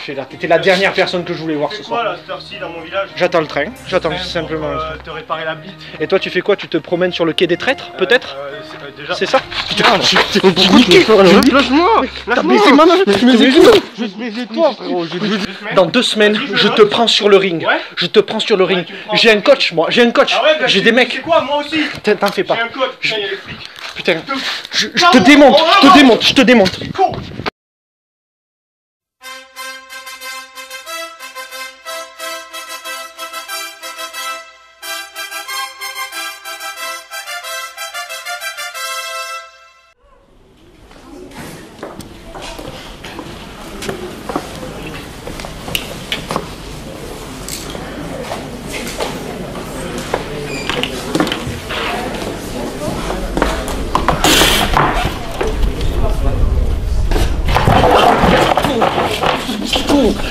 fais là? T'étais la dernière personne que je voulais voir ce soir. C'est quoi là, cette heure-ci dans mon village? J'attends le train, j'attends simplement le train. Te réparer la bite. Et toi tu fais quoi? Tu te promènes sur le quai des traîtres, peut-être? Déjà. C'est ça? Putain, Lâche-moi! T'as baisé ma main! Je vais te baiser toi, frérot! Dans 2 semaines, je te prends sur le ring. Je te prends sur le ring. J'ai un coach, moi, j'ai un coach. J'ai des mecs. C'est quoi, moi aussi? T'en fais pas. J'ai un coach, putain, il y a les flics. Putain, je te démonte, je te démonte, je te démonte.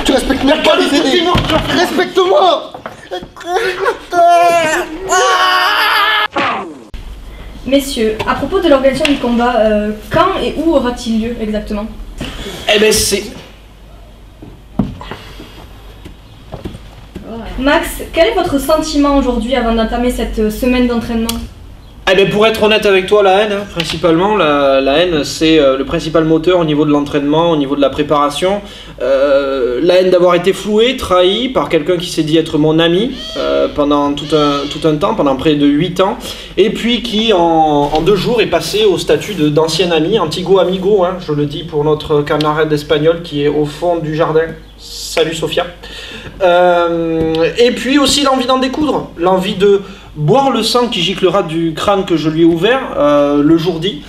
Tu respectes même pas les aînés. Respecte-moi. Messieurs, à propos de l'organisation du combat, quand et où aura-t-il lieu exactement? Eh ben c'est... Max, quel est votre sentiment aujourd'hui avant d'entamer cette semaine d'entraînement? Eh ben pour être honnête avec toi, la haine, hein, principalement, la haine c'est le principal moteur au niveau de l'entraînement, au niveau de la préparation. La haine d'avoir été floué, trahi par quelqu'un qui s'est dit être mon ami pendant tout un temps, pendant près de 8 ans, et puis qui en 2 jours est passé au statut d'ancien ami, antigo amigo, hein, je le dis pour notre camarade espagnol qui est au fond du jardin. Salut Sofia. Et puis aussi l'envie d'en découdre, l'envie de boire le sang qui giclera du crâne que je lui ai ouvert le jour dit.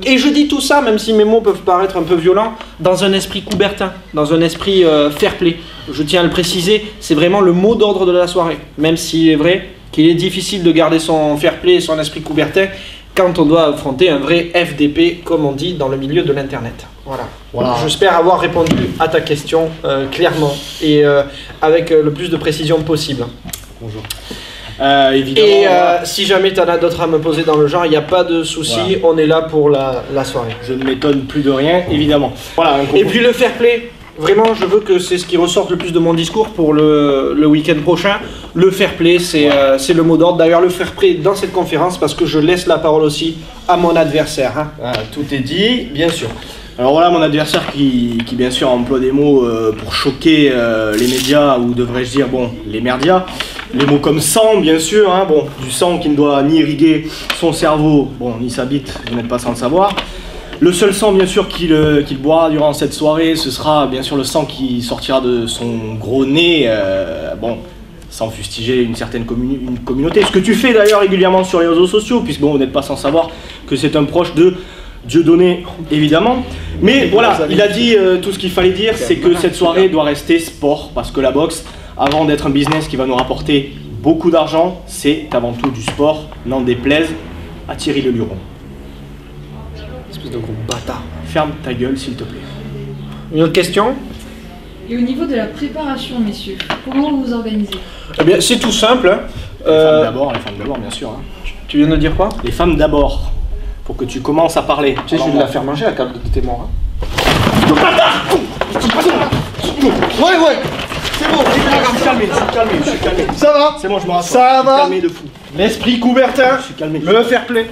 Et je dis tout ça, même si mes mots peuvent paraître un peu violents, dans un esprit coubertin, dans un esprit fair play. Je tiens à le préciser, c'est vraiment le mot d'ordre de la soirée. Même s'il est vrai qu'il est difficile de garder son fair play et son esprit coubertin quand on doit affronter un vrai FDP, comme on dit dans le milieu de l'internet. Voilà. J'espère avoir répondu à ta question clairement et avec le plus de précision possible. Bonjour. Évidemment, et si jamais tu en as d'autres à me poser dans le genre, il n'y a pas de souci, on est là pour la soirée. Je ne m'étonne plus de rien, évidemment. Voilà, et puis le fair play, vraiment je veux que c'est ce qui ressorte le plus de mon discours pour le week-end prochain. Le fair play, c'est le mot d'ordre. D'ailleurs le fair play dans cette conférence, parce que je laisse la parole aussi à mon adversaire. Hein. Tout est dit, bien sûr. Alors voilà mon adversaire qui bien sûr emploie des mots pour choquer les médias, ou devrais-je dire, bon, les merdias. Les mots comme sang, bien sûr, hein, bon, du sang qui ne doit ni irriguer son cerveau, bon, ni sa bite, vous n'êtes pas sans le savoir. Le seul sang, bien sûr, qu'il boira durant cette soirée, ce sera bien sûr le sang qui sortira de son gros nez, bon, sans fustiger une certaine communauté. Ce que tu fais d'ailleurs régulièrement sur les réseaux sociaux, puisque bon, vous n'êtes pas sans savoir que c'est un proche de Dieudonné, évidemment. Mais voilà, il a dit tout ce qu'il fallait dire, c'est que cette soirée doit rester sport, parce que la boxe, avant d'être un business qui va nous rapporter beaucoup d'argent, c'est avant tout du sport, n'en déplaise à Thierry Le Luron. Espèce de gros bâtard. Ferme ta gueule, s'il te plaît. Une autre question? Et au niveau de la préparation, messieurs, comment vous vous organisez? Eh bien, c'est tout simple. Hein. Les femmes d'abord, bien sûr. Hein. Tu viens de dire quoi? Les femmes d'abord, pour que tu commences à parler. Tu sais, je vais la faire manger à câble de tes morts. Ouais. C'est bon, Je suis calmé. Ça va? C'est bon, je me rassure. Ça va? Calmé de fou. L'esprit coubertin, Je suis calmé. le fair play.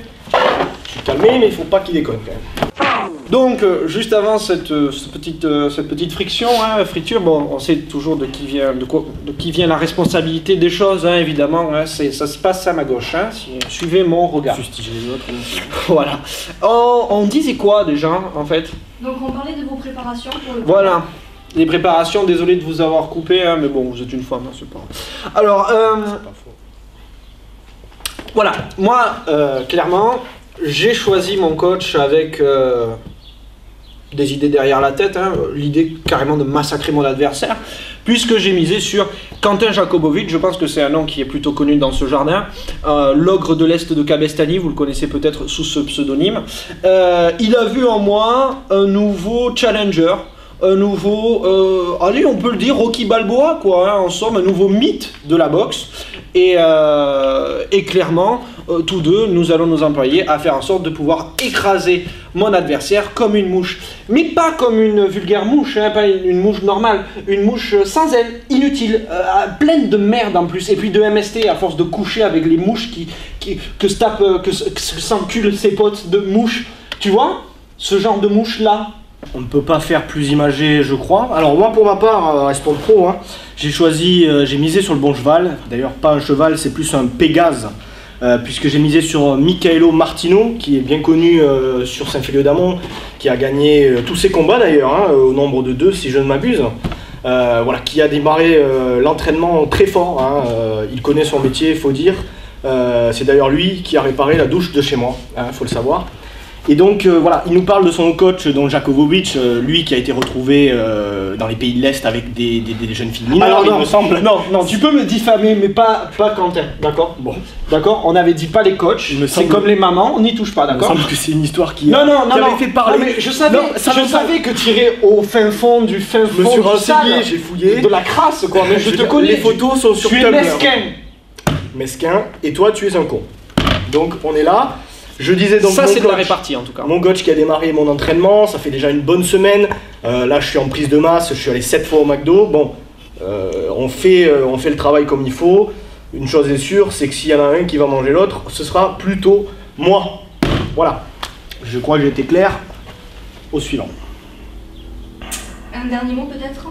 Je suis calmé, mais il faut pas qu'il déconne quand même. Donc, juste avant cette petite friction, hein, friture, bon, on sait toujours de qui vient la responsabilité des choses, hein, évidemment. Hein, ça se passe à ma gauche. Hein, suivez mon regard. Fustiger les autres. Voilà. On disait quoi déjà, en fait? Donc on parlait de vos préparations pour le Voilà. Les préparations, désolé de vous avoir coupé, hein, mais bon, vous êtes une femme, hein, c'est pas grave. Alors, voilà, moi, clairement, j'ai choisi mon coach avec des idées derrière la tête, hein, l'idée carrément de massacrer mon adversaire, puisque j'ai misé sur Quentin Jacobovic. Je pense que c'est un nom qui est plutôt connu dans ce jardin, l'ogre de l'Est de Cabestany, vous le connaissez peut-être sous ce pseudonyme. Il a vu en moi un nouveau challenger, un nouveau, allez on peut le dire, Rocky Balboa quoi, hein, en somme un nouveau mythe de la boxe, et clairement tous deux, nous allons nous employer à faire en sorte de pouvoir écraser mon adversaire comme une mouche. Mais pas comme une vulgaire mouche, hein, pas une mouche normale, une mouche sans aile, inutile, pleine de merde en plus, et puis de MST à force de coucher avec les mouches que s'enculent ses potes de mouches. Tu vois, ce genre de mouche là. On ne peut pas faire plus imagé, je crois. Alors moi, pour ma part, restons pro, hein, j'ai misé sur le bon cheval. D'ailleurs, pas un cheval, c'est plus un Pégase. Puisque j'ai misé sur Michaelo Martino, qui est bien connu sur Saint-Féliu-d'Amont, qui a gagné tous ses combats d'ailleurs, hein, au nombre de 2 si je ne m'abuse. Voilà, qui a démarré l'entraînement très fort, hein, il connaît son métier, il faut dire. C'est d'ailleurs lui qui a réparé la douche de chez moi, hein, faut le savoir. Et donc voilà, il nous parle de son coach, donc Jakobovic, lui qui a été retrouvé dans les pays de l'Est avec des jeunes filles mineures. Alors non, il me semble. non, tu peux me diffamer, mais pas Quentin, d'accord? Bon, d'accord, on avait dit pas les coachs, Il me c'est semble- comme les mamans, on n'y touche pas, il me d'accord? semble que c'est une histoire qui, Non, avait fait parler. Non, mais je savais, Non, ça je me savais que tu irais au fin fond du fin Je me fond suis du renseigné, sale, j'ai fouillé. de la crasse quoi, mais je te veux dire, connais. les photos sont sur tu es Tumblr. mesquin. Et toi tu es un con. Donc on est là. Je disais donc Ça mon c'est de la coach- répartie en tout cas. Mon coach qui a démarré mon entraînement, ça fait déjà une bonne semaine. Là, je suis en prise de masse, je suis allé 7 fois au McDo. Bon, on fait le travail comme il faut. Une chose est sûre, c'est que s'il y en a un qui va manger l'autre, ce sera plutôt moi. Voilà. Je crois que j'ai été clair. Au suivant. Un dernier mot peut-être?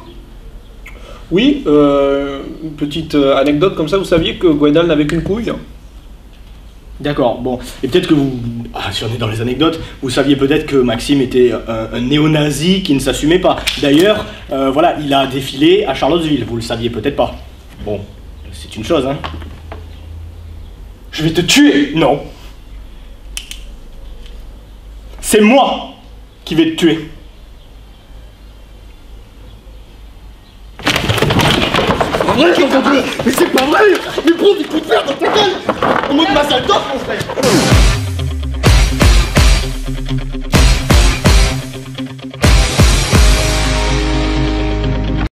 Oui, une petite anecdote comme ça, vous saviez que Gwendal n'avait qu'une couille? D'accord, bon. Et peut-être que vous, si on est dans les anecdotes, vous saviez peut-être que Maxime était un néo-nazi qui ne s'assumait pas. D'ailleurs, voilà, il a défilé à Charlottesville, vous le saviez peut-être pas. Bon, c'est une chose, hein. Je vais te tuer. Non. C'est moi qui vais te tuer. Vrai, j'ai entendu. Mais c'est pas vrai. Mais prends des coups de fer dans ta gueule. En mode masse à le top, mon frère.